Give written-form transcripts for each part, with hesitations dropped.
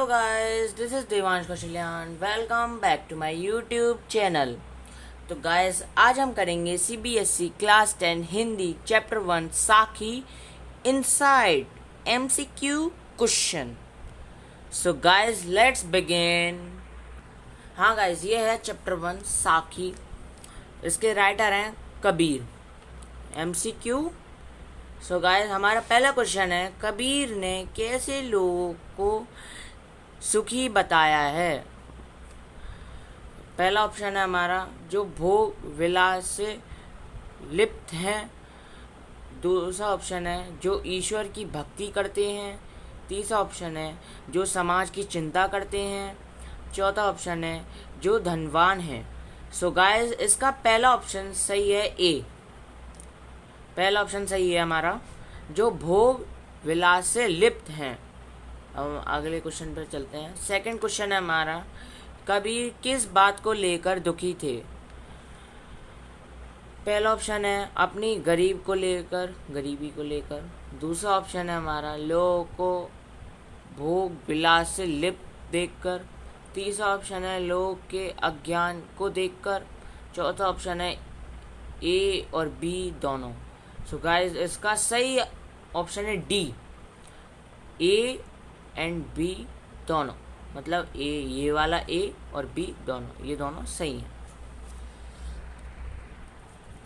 Hello guys, this is Devansh Kaushalyan. Welcome back to my YouTube channel. तो guys, आज हम करेंगे सीबीएसई क्लास 10 हिंदी चैप्टर 1 साखी inside MCQ question. So guys, let's begin. हाँ guys, ये है चैप्टर 1 साखी। इसके राइटर हैं कबीर। एमसीक्यू। सो गाइस, हमारा पहला क्वेश्चन है, कबीर ने कैसे लोगों को सुखी बताया है। पहला ऑप्शन है हमारा, जो भोग विलास से लिप्त हैं। दूसरा ऑप्शन है, जो ईश्वर की भक्ति करते हैं। तीसरा ऑप्शन है, जो समाज की चिंता करते हैं। चौथा ऑप्शन है, जो धनवान हैं। सो गाइस, इसका पहला ऑप्शन सही है, ए। पहला ऑप्शन सही है हमारा, जो भोग विलास से लिप्त हैं। अब अगले क्वेश्चन पर चलते हैं। सेकंड क्वेश्चन है हमारा, कबीर किस बात को लेकर दुखी थे। पहला ऑप्शन है, अपनी गरीबी को लेकर। दूसरा ऑप्शन है हमारा, लोगों को भोग विलास से लिप्त देखकर। तीसरा ऑप्शन है, लोगों के अज्ञान को देखकर। चौथा ऑप्शन है, ए और बी दोनों। सो गाइस, इसका सही ऑप्शन है डी, ए एंड बी दोनों। मतलब ए, ये वाला ए और बी दोनों, ये दोनों सही हैं।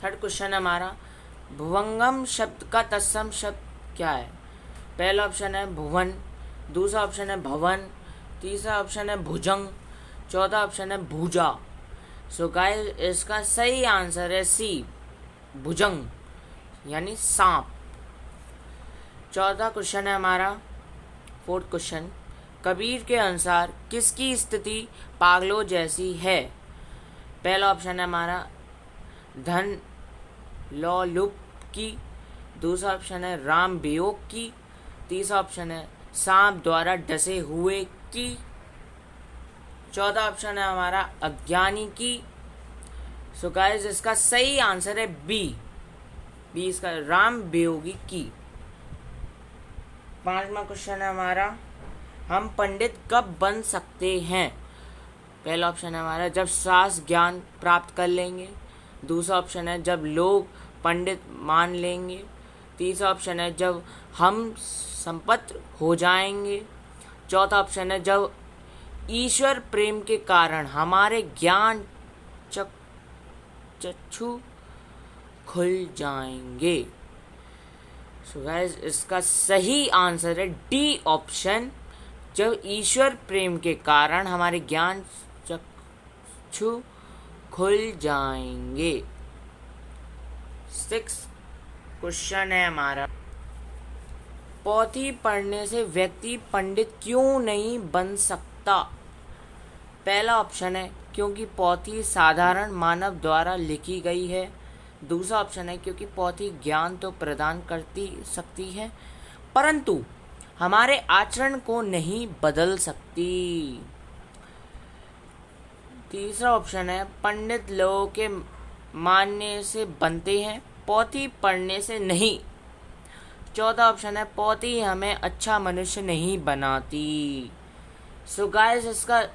थर्ड क्वेश्चन है हमारा, भुवंगम शब्द का तत्सम शब्द क्या है। पहला ऑप्शन है भुवन। दूसरा ऑप्शन है भवन। तीसरा ऑप्शन है भुजंग। चौथा ऑप्शन है भुजा। सो गाइस, इसका सही आंसर है सी, भुजंग, यानी सांप। चौथा क्वेश्चन है हमारा, फोर्थ क्वेश्चन, कबीर के अनुसार किसकी स्थिति पागलों जैसी है। पहला ऑप्शन है हमारा, धन लुप की। दूसरा ऑप्शन है राम वियोग की। तीसरा ऑप्शन है सांप द्वारा डसे हुए की। चौथा ऑप्शन है हमारा, अज्ञानी की। सो गाइस, इसका सही आंसर है बी, इसका राम वियोगी की। पांचवा क्वेश्चन है हमारा, हम पंडित कब बन सकते हैं। पहला ऑप्शन है हमारा, जब शास्त्र ज्ञान प्राप्त कर लेंगे। दूसरा ऑप्शन है, जब लोग पंडित मान लेंगे। तीसरा ऑप्शन है, जब हम संपन्न हो जाएंगे। चौथा ऑप्शन है, जब ईश्वर प्रेम के कारण हमारे ज्ञान चक्षु खुल जाएंगे। सो गाइस, इसका सही आंसर है डी ऑप्शन, जब ईश्वर प्रेम के कारण हमारे ज्ञान चक्षु खुल जाएंगे। सिक्स क्वेश्चन है हमारा, पोथी पढ़ने से व्यक्ति पंडित क्यों नहीं बन सकता। पहला ऑप्शन है, क्योंकि पोथी साधारण मानव द्वारा लिखी गई है। दूसरा ऑप्शन है, क्योंकि पोथी ज्ञान तो प्रदान करती सकती है, परंतु हमारे आचरण को नहीं बदल सकती। तीसरा ऑप्शन है, पंडित लोगों के मानने से बनते हैं, पोथी पढ़ने से नहीं। चौथा ऑप्शन है, पोथी हमें अच्छा मनुष्य नहीं बनाती। सो गाइस, इसका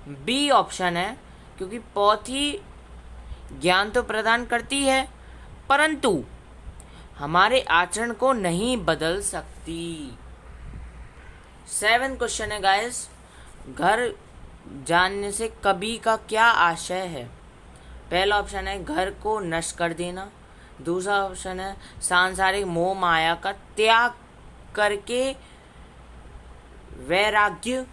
बी ऑप्शन है, क्योंकि पोथी ज्ञान तो प्रदान करती है, परंतु हमारे आचरण को नहीं बदल सकती। 7 क्वेश्चन है गाइस, घर जानने से कबीर का क्या आशय है। पहला ऑप्शन है, घर को नष्ट कर देना। दूसरा ऑप्शन है, सांसारिक मोह माया का त्याग करके वैराग्य।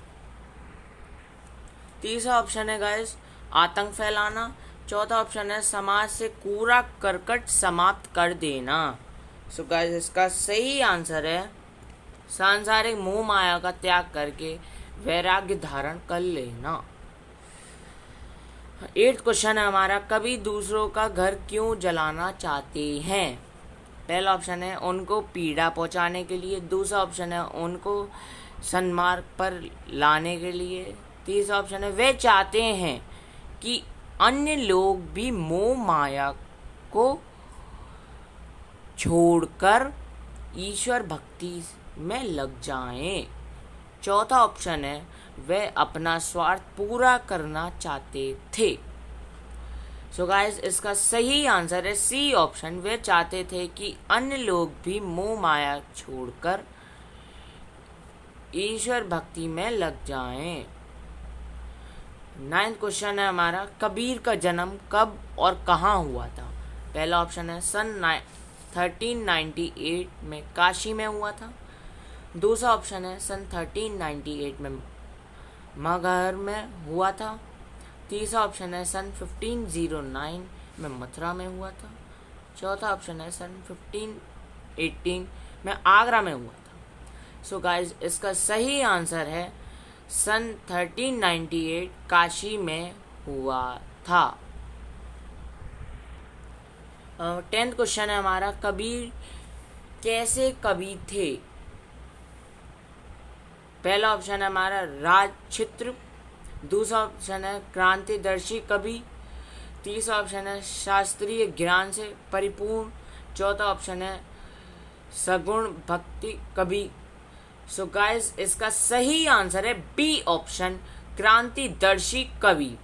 तीसरा ऑप्शन है गाइस, आतंक फैलाना। चौथा ऑप्शन है, समाज से कूड़ा करकट समाप्त कर देना। सो गाइस, इसका सही आंसर है, सांसारिक मोह माया का त्याग करके वैराग्य धारण कर लेना। 8th क्वेश्चन है हमारा, कभी दूसरों का घर क्यों जलाना चाहते हैं। पहला ऑप्शन है, उनको पीड़ा पहुंचाने के लिए। दूसरा ऑप्शन है, उनको सन्मार्ग पर लाने के लिए। तीसरा ऑप्शन है, वे चाहते हैं कि अन्य लोग भी मोह माया को छोड़कर ईश्वर भक्ति में लग जाएं। चौथा ऑप्शन है, वे अपना स्वार्थ पूरा करना चाहते थे। सो गाइस, इसका सही आंसर है सी ऑप्शन। वे चाहते थे कि अन्य लोग भी मोह माया छोड़कर ईश्वर भक्ति में लग जाएं। 9th क्वेश्चन है हमारा, कबीर का जन्म कब और कहाँ हुआ था? पहला ऑप्शन है सन 1398 में काशी में हुआ था। दूसरा ऑप्शन है सन 1398 में मगहर में हुआ था। तीसरा ऑप्शन है सन 1509 में मथुरा में हुआ था। चौथा ऑप्शन है सन 1518 में आगरा में हुआ था। सो गाइस, इसका सही आंसर है सन 1398 काशी में हुआ था। 10th क्वेश्चन है हमारा, कबीर कैसे कवि थे? पहला ऑप्शन है हमारा राजचित्र। दूसरा ऑप्शन है क्रांतिदर्शी कवि। तीसरा ऑप्शन है शास्त्रीय ज्ञान से परिपूर्ण। चौथा ऑप्शन है सगुण भक्ति कवि। सो गाइस, इसका सही आंसर है बी ऑप्शन, क्रांतिदर्शी कवि।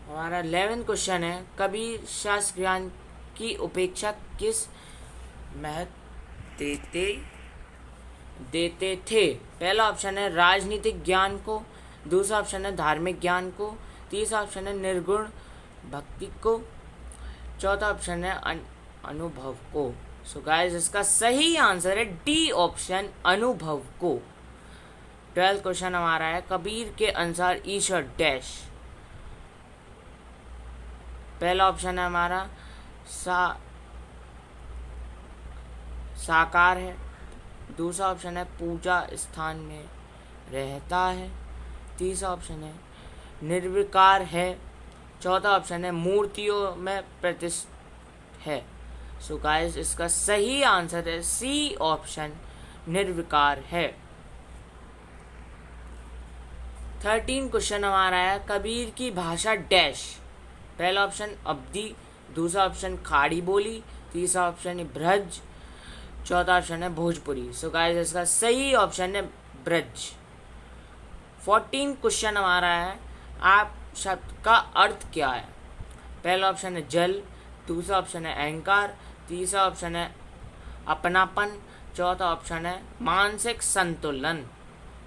हमारा 11th क्वेश्चन है, कबीर शास्त्र ज्ञान की उपेक्षा किस महत्व देते थे? पहला ऑप्शन है राजनीतिक ज्ञान को। दूसरा ऑप्शन है धार्मिक ज्ञान को। तीसरा ऑप्शन है निर्गुण भक्ति को। चौथा ऑप्शन है अनुभव को। सो गाइस, इसका सही आंसर है डी ऑप्शन, अनुभव को। 12th क्वेश्चन हमारा है, कबीर के अनुसार ईश्वर डैश। पहला ऑप्शन है हमारा साकार है। दूसरा ऑप्शन है पूजा स्थान में रहता है। तीसरा ऑप्शन है निर्विकार है। चौथा ऑप्शन है मूर्तियों में प्रतिष्ठित है। सो गाइस, इसका सही आंसर है सी ऑप्शन, निर्विकार है। 13 क्वेश्चन हमारा है, कबीर की भाषा डैश। पहला ऑप्शन अवधी। दूसरा ऑप्शन खाड़ी बोली। तीसरा ऑप्शन है ब्रज। चौथा ऑप्शन है भोजपुरी। सो गाइस, इसका सही ऑप्शन है ब्रज। 14 क्वेश्चन हमारा है, आप शब्द का अर्थ क्या है? पहला ऑप्शन है जल। दूसरा ऑप्शन है अहंकार। तीसरा ऑप्शन है अपनापन। चौथा ऑप्शन है मानसिक संतुलन।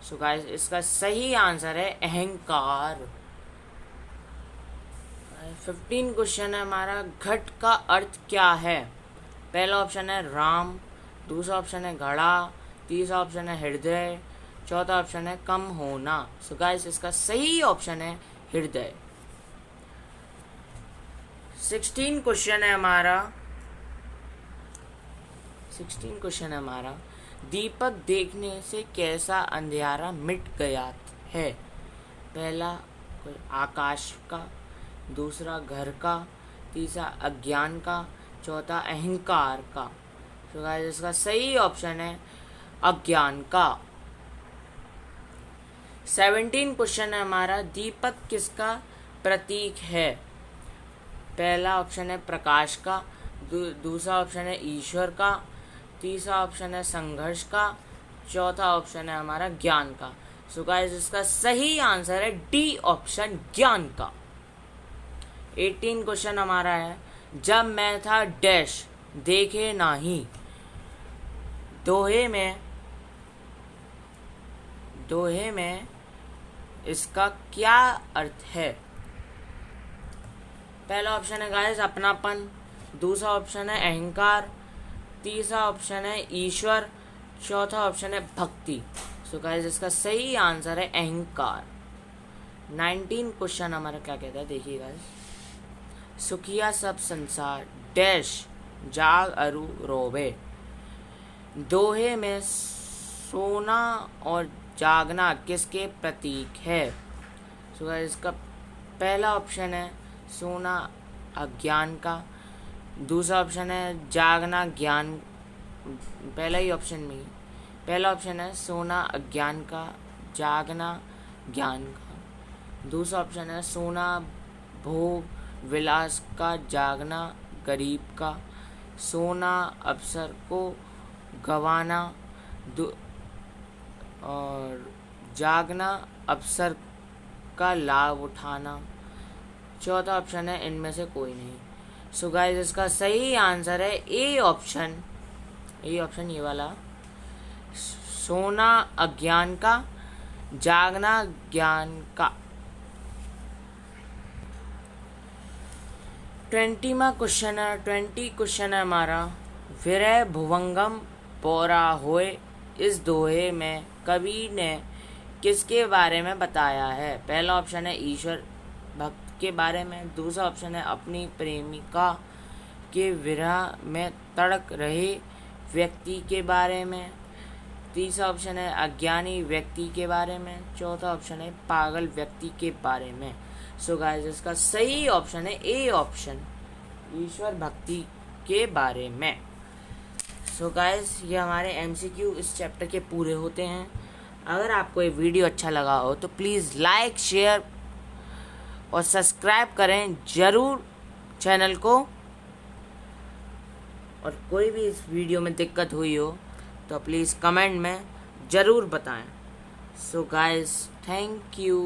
सो गाइस, इसका सही आंसर है अहंकार। 15 क्वेश्चन है हमारा, घट का अर्थ क्या है? पहला ऑप्शन है राम। दूसरा ऑप्शन है घड़ा। तीसरा ऑप्शन है हृदय। चौथा ऑप्शन है कम होना। सो गाइस, इसका सही ऑप्शन है हृदय। 16 क्वेश्चन है हमारा, दीपक देखने से कैसा अंधियारा मिट गया है? पहला आकाश का। दूसरा घर का। तीसरा अज्ञान का। चौथा अहंकार का। तो गाइस, इसका सही ऑप्शन है अज्ञान का। 17 क्वेश्चन है हमारा, दीपक किसका प्रतीक है? पहला ऑप्शन है प्रकाश का। दूसरा ऑप्शन है ईश्वर का। तीसरा ऑप्शन है संघर्ष का। चौथा ऑप्शन है हमारा ज्ञान का। सो गाइस, इसका सही आंसर है डी ऑप्शन, ज्ञान का। 18 क्वेश्चन हमारा है, जब मैं था डैश देखे नहीं। दोहे में इसका क्या अर्थ है? पहला ऑप्शन है गाइस अपनापन। दूसरा ऑप्शन है अहंकार। तीसरा ऑप्शन है ईश्वर। चौथा ऑप्शन है भक्ति। सो गाइस, इसका सही आंसर है अहंकार। 19 क्वेश्चन हमारा क्या कहता है, देखिए गाइस, सुखिया सब संसार डैश जाग अरु रोवे। दोहे में सोना और जागना किसके प्रतीक है? सो गाइस, इसका पहला ऑप्शन है सोना अज्ञान का। दूसरा ऑप्शन है जागना ज्ञान। पहला ही ऑप्शन में पहला ऑप्शन है सोना अज्ञान का, जागना ज्ञान का। दूसरा ऑप्शन है सोना भोग विलास का, जागना गरीब का। सोना अवसर को गवाना और जागना, अवसर का लाभ उठाना। चौथा ऑप्शन है इनमें से कोई नहीं। सो गाइस इसका सही आंसर है ए ऑप्शन, ये वाला। सोना अज्ञान का, जागना ज्ञान का। 20 क्वेश्चन है हमारा। विरह भुवंगम पौरा होए, इस दोहे में कवि ने किसके बारे में बताया है? पहला ऑप्शन है ईश्वर भक्त के बारे में, दूसरा ऑप्शन है अपनी प्रेमिका के विरह में तड़क रहे व्यक्ति के बारे में, तीसरा ऑप्शन है अज्ञानी व्यक्ति के बारे में, चौथा ऑप्शन है पागल व्यक्ति के बारे में। सो गाइस इसका सही ऑप्शन है ए ऑप्शन, ईश्वर भक्ति के बारे में। सो गाइस ये हमारे एमसीक्यू इस चैप्टर के पूरे होते हैं। अगर आपको ये वीडियो अच्छा लगा हो तो प्लीज़ लाइक, शेयर और सब्सक्राइब करें ज़रूर चैनल को। और कोई भी इस वीडियो में दिक्कत हुई हो तो प्लीज़ कमेंट में ज़रूर बताएं। So guys thank you.